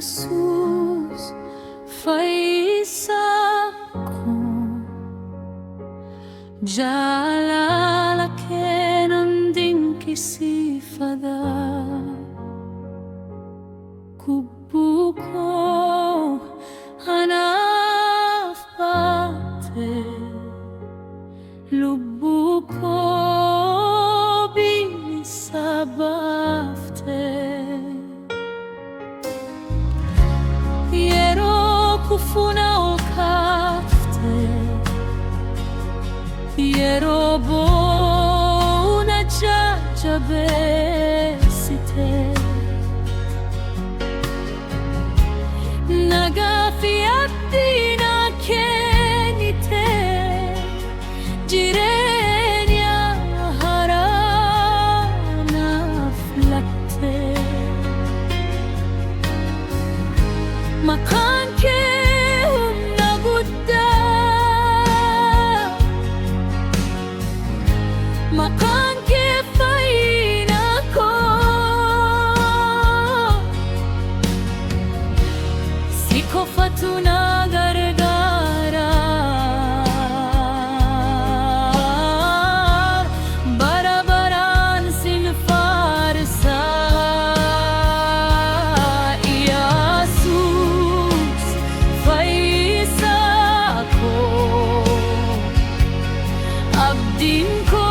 Yesus, faisa ko, jalala ke nanding kisifada, kubu ko hanaf bate, lubu ko binisabafte. Kufuna o kafte, yerobo una jajabesite, nagafiati na kenite, jirenya harana flakte, makan ke makan ke faina ko, siko fatuna gargara, barabaran sin farsa. Yesus, faisa ko, abdin ko.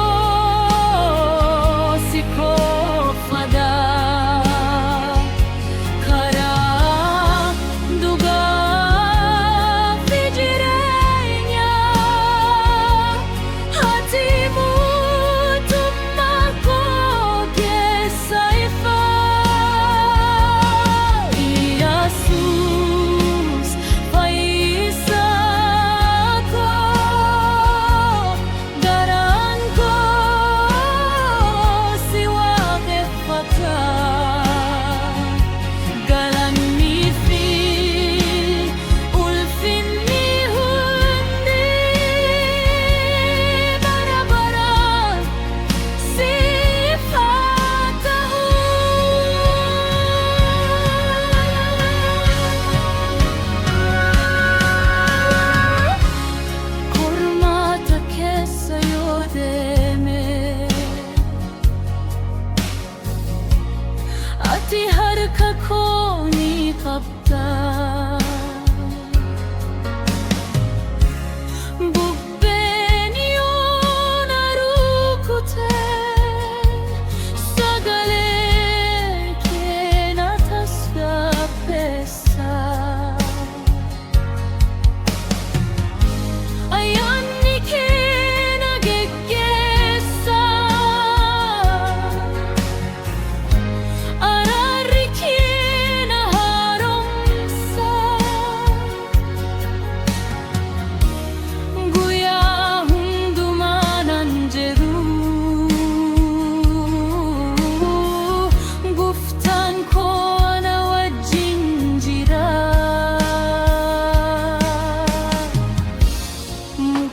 Ati harka ko ni kapta, bugben yon arukute, sagale ke natasga pesa, ayan ni ke nagegesa.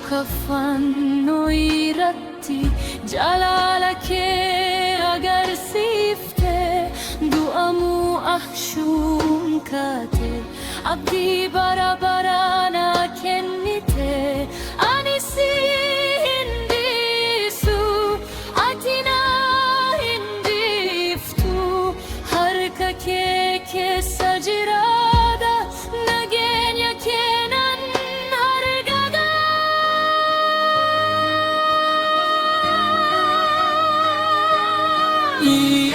Kafano irati jalala ke agar sifte, duamu ahshum kate, abdi barabarana kennite, anisi hindisu, atina hindiftu, harka ke sajirada, nagenya kenan hargaga.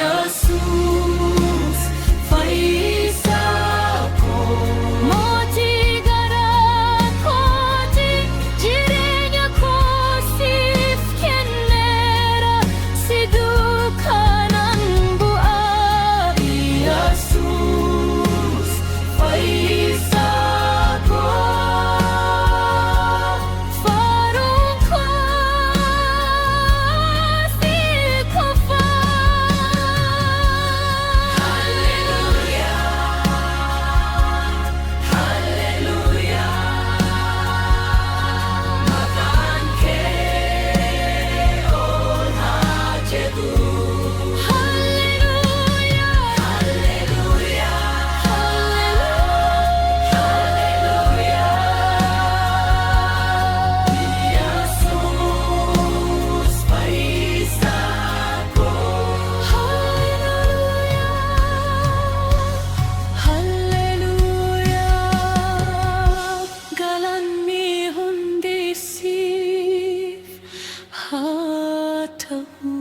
Yesus, faisa ko, moti gara koti, jirenya ko sif kenera, sidukanan bua. Yesus. tău.